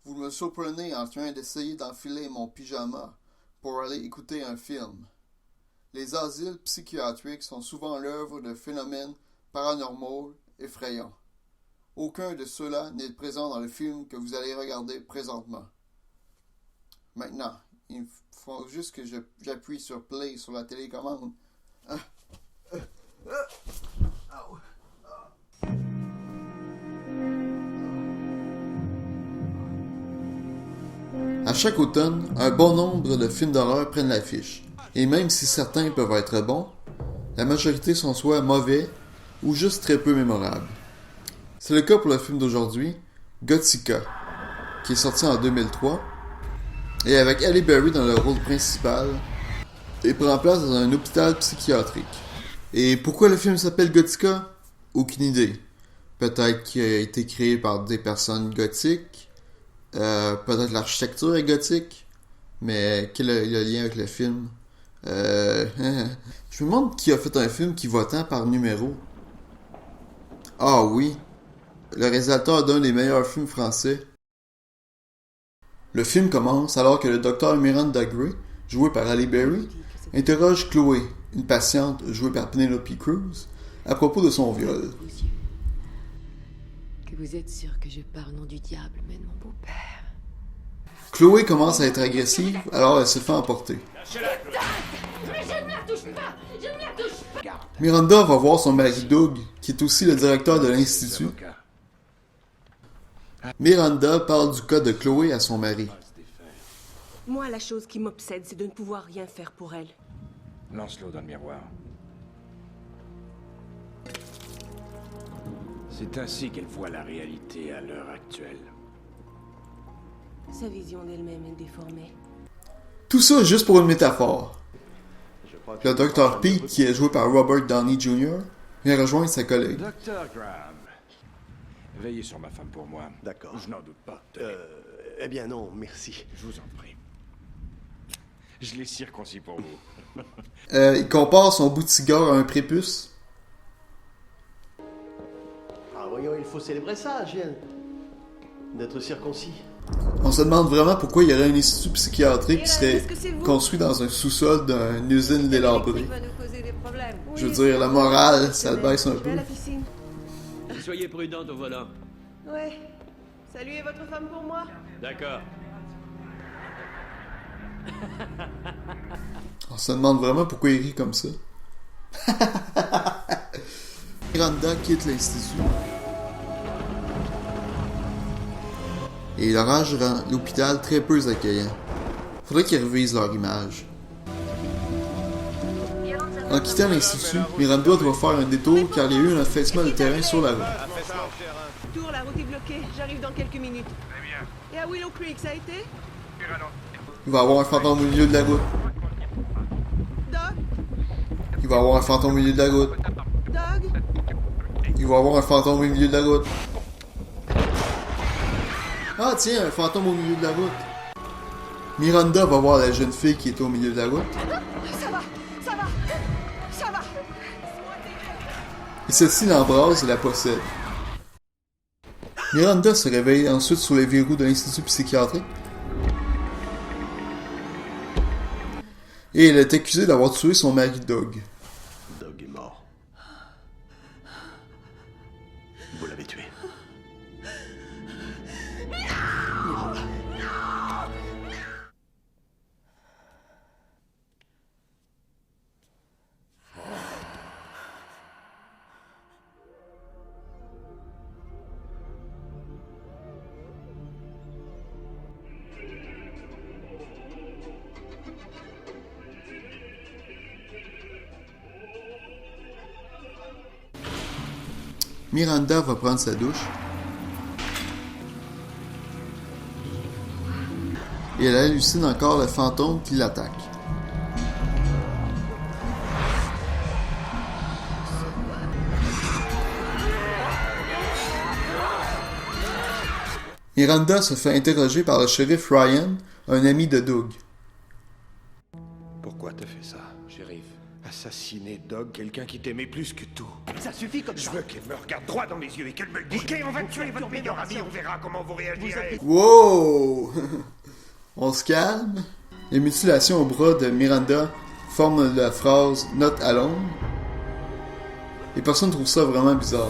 Vous me surprenez en train d'essayer d'enfiler mon pyjama pour aller écouter un film. Les asiles psychiatriques sont souvent l'œuvre de phénomènes paranormaux effrayants. Aucun de ceux-là n'est présent dans le film que vous allez regarder présentement. Maintenant, il faut juste que j'appuie sur play sur la télécommande. À chaque automne, un bon nombre de films d'horreur prennent l'affiche. Et même si certains peuvent être bons, la majorité sont soit mauvais ou juste très peu mémorables. C'est le cas pour le film d'aujourd'hui, Gothika, qui est sorti en 2003, et avec Halle Berry dans le rôle principal, et prend place dans un hôpital psychiatrique. Et pourquoi le film s'appelle Gothika? Aucune idée. Peut-être qu'il a été créé par des personnes gothiques, peut-être l'architecture est gothique, mais quel est le lien avec le film? Je me demande qui a fait un film qui va tant par numéro. Ah oui, le réalisateur d'un des meilleurs films français. Le film commence alors que le docteur Miranda Gray, joué par Halle Berry, interroge Chloé, une patiente jouée par Penelope Cruz, à propos de son viol. Que vous êtes sûr que je parle au nom du diable, mais de mon beau-père. Chloé commence à être agressive, alors elle se fait emporter. Mais je ne la touche pas! Je ne la touche pas! Miranda va voir son mari Doug, qui est aussi le directeur de l'institut. Miranda parle du cas de Chloé à son mari. Moi, la chose qui m'obsède, c'est de ne pouvoir rien faire pour elle. Lance-l'eau dans le miroir. C'est ainsi qu'elle voit la réalité à l'heure actuelle. Sa vision d'elle-même est déformée. Tout ça juste pour une métaphore. Le Dr. Pete, qui est joué par Robert Downey Jr., vient rejoindre sa collègue. Docteur Graham, veillez sur ma femme pour moi. D'accord. Je n'en doute pas. Tenez, Eh bien non, merci. je vous en prie. Je l'ai circoncis pour vous. Il compare son bout de cigare à un prépuce. Ah voyons, il faut célébrer ça, Gilles. D'être circoncis. On se demande vraiment pourquoi il y aurait un institut psychiatrique qui serait Est-ce que c'est vous? construit dans un sous-sol d'une usine délabrée. va nous causer des problèmes. Je veux dire, la morale, ça le baisse un Je vais peu. à la piscine. Soyez prudente au volant. Ouais. Saluez votre femme pour moi. D'accord. On se demande vraiment pourquoi il rit comme ça. Miranda quitte l'institut. Et l'orage rend l'hôpital très peu accueillant. Faudrait qu'ils revisent leur image. En quittant l'institut, Miranda doit faire un détour car il y a eu un affaissement de terrain sur la route. Tour, la route est bloquée. J'arrive dans quelques minutes. Très bien. Et à Willow Creek, ça a été? Il va y avoir un fantôme au milieu de la route. Doug? Il va y avoir un fantôme au milieu de la route. Doug? Il va y avoir un fantôme au milieu de la route. Ah tiens, un fantôme au milieu de la route. Miranda va voir la jeune fille qui est au milieu de la route. Ça va! Ça va! Ça va! Et celle-ci l'embrasse et la possède. Miranda se réveille ensuite sous les verrous de l'institut psychiatrique. Et elle est accusée d'avoir tué son mari Doug. Doug est mort. Vous l'avez tué. Miranda va prendre sa douche. Et elle hallucine encore le fantôme qui l'attaque. Miranda se fait interroger par le shérif Ryan, un ami de Doug. Pourquoi t'as fait ça, shérif? Assassiner Dog, quelqu'un qui t'aimait plus que tout. Ça suffit comme Je ça. veux qu'elle me regarde droit dans les yeux et qu'elle me le dise. Ok, on va tuer votre meilleur ami, on verra comment vous réagirez. Wow! On se calme. Les mutilations au bras de Miranda forment la phrase « Not alone ». Et personne trouve ça vraiment bizarre.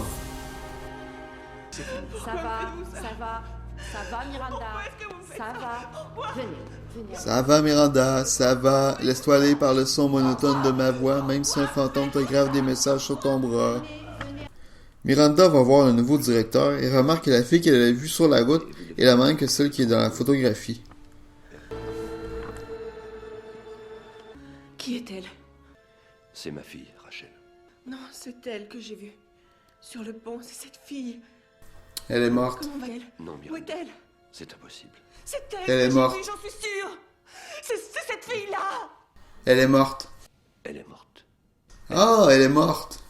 Ça va, Miranda. Ça va. Venez. Ça va Miranda, ça va. Laisse-toi aller par le son monotone de ma voix, même si un fantôme te grave des messages sur ton bras. Miranda va voir le nouveau directeur et remarque que la fille qu'elle a vue sur la route est la même que celle qui est dans la photographie. Qui est-elle? C'est ma fille, Rachel. Non, c'est elle que j'ai vue. Sur le pont, c'est cette fille. Elle est morte. Comment va-t-elle? Non, Où Miranda. est-elle? C'est impossible. C'est elle, Elle est que j'ai morte. vue, j'en suis sûre. C'est cette fille-là. Elle est morte. Elle est morte. Ah, elle est morte.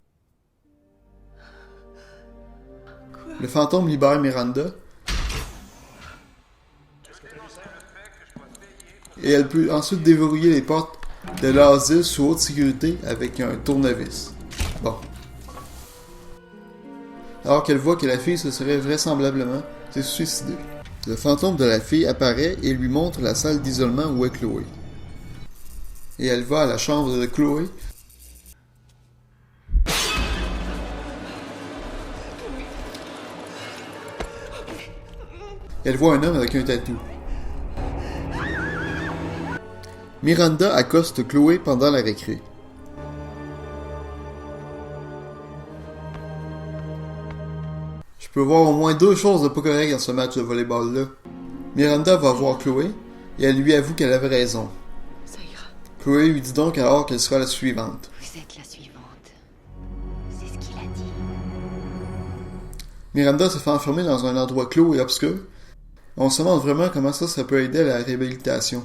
Quoi? Le fantôme libère Miranda. Et elle peut ensuite déverrouiller les portes de l'asile sous haute sécurité avec un tournevis. Bon. Alors qu'elle voit que la fille se serait vraisemblablement suicidée. Le fantôme de la fille apparaît et lui montre la salle d'isolement où est Chloé. Et elle va à la chambre de Chloé. Elle voit un homme avec un tatou. Miranda accoste Chloé pendant la récré. Je peux voir au moins deux choses de pas correctes dans ce match de volleyball-là. Miranda va voir Chloé et elle lui avoue qu'elle avait raison. Ça ira. Chloé lui dit donc alors qu'elle sera la suivante. Vous êtes la suivante. C'est ce qu'il a dit. Miranda se fait enfermer dans un endroit clos et obscur. On se demande vraiment comment ça peut aider à la réhabilitation.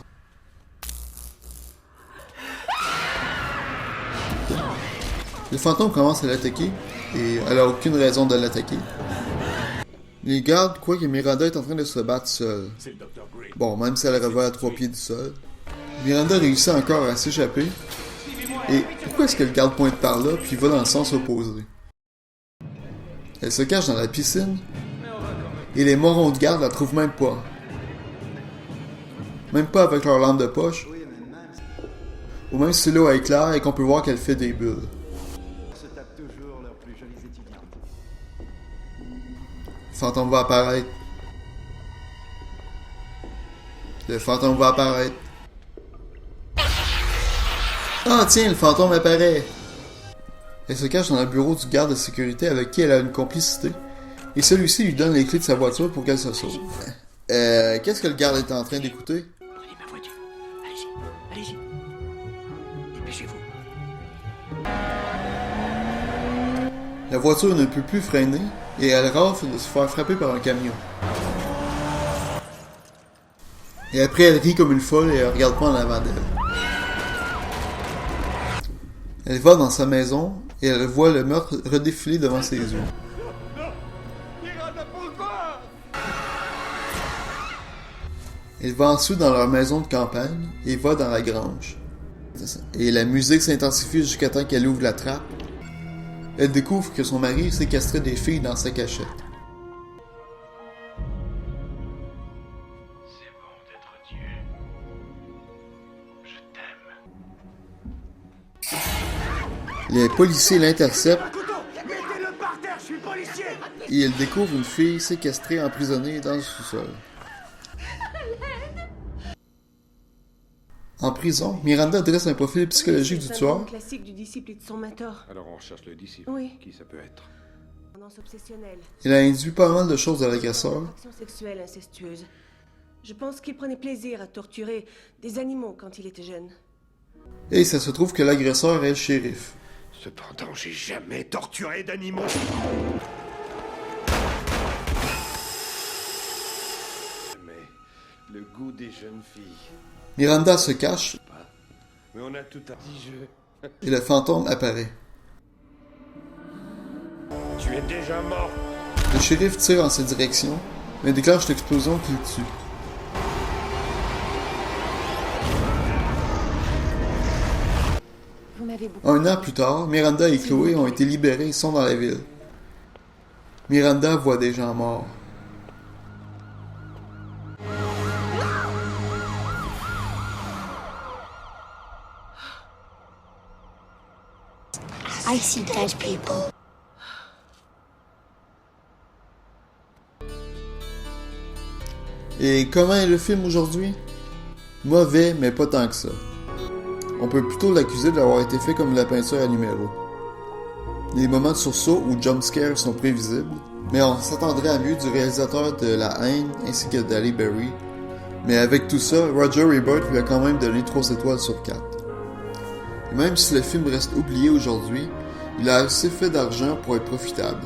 Le fantôme commence à l'attaquer et elle a aucune raison de l'attaquer. Les gardes croient que Miranda est en train de se battre seule. Bon, même si elle revole à 3 pieds du sol. Miranda réussit encore à s'échapper. Et pourquoi est-ce que le garde pointe par là puis va dans le sens opposé? Elle se cache dans la piscine et les morons de garde la trouvent même pas. Même pas avec leur lampe de poche. Ou même si l'eau est claire et qu'on peut voir qu'elle fait des bulles. Se tapent toujours leurs plus jolies étudiantes. Le fantôme va apparaître. Le fantôme va apparaître. Ah tiens, le fantôme apparaît. Elle se cache dans le bureau du garde de sécurité avec qui elle a une complicité. Et celui-ci lui donne les clés de sa voiture pour qu'elle se sauve. Qu'est-ce que le garde est en train d'écouter? Prenez ma voiture. Allez-y. Dépêchez-vous. La voiture ne peut plus freiner et elle rafle de se faire frapper par un camion. Et après, elle rit comme une folle et elle regarde pas en avant d'elle. Elle va dans sa maison et elle voit le meurtre redéfiler devant ses yeux. Elle va ensuite dans leur maison de campagne et va dans la grange. Et la musique s'intensifie jusqu'à temps qu'elle ouvre la trappe. Elle découvre que son mari séquestrait des filles dans sa cachette. C'est bon d'être Dieu. Je t'aime. Les policiers l'interceptent Mettez-le par terre, je suis policier. et elle découvre une fille séquestrée emprisonnée dans le sous-sol. En prison, Miranda dresse un profil psychologique du C'est un tueur. syndrome classique du disciple et de son mentor. Alors on recherche le disciple. Oui. Qui ça peut être? Tendance obsessionnelle. Il a induit pas mal de choses à l'agresseur. Action sexuelle incestueuse. Je pense qu'il prenait plaisir à torturer des animaux quand il était jeune. Et ça se trouve que l'agresseur est le shérif. Cependant, j'ai jamais torturé d'animaux. Mais le goût des jeunes filles. Miranda se cache Mais on a tout un petit jeu. et le fantôme apparaît. Tu es déjà mort. Le shérif tire en sa direction, mais déclenche l'explosion qui le tue. Vous avez beaucoup. 1 an plus tard, Miranda et Chloé ont été libérés et sont dans la ville. Miranda voit des gens morts. I see dead people. Et comment est le film aujourd'hui? Mauvais, mais pas tant que ça. On peut plutôt l'accuser d'avoir été fait comme de la peinture à numéro. Les moments de sursaut ou jumpscares sont prévisibles, mais on s'attendrait à mieux du réalisateur de La Haine ainsi que d'Halle Berry. Mais avec tout ça, Roger Ebert lui a quand même donné 3 étoiles sur 4. Et même si le film reste oublié aujourd'hui, il a assez fait d'argent pour être profitable.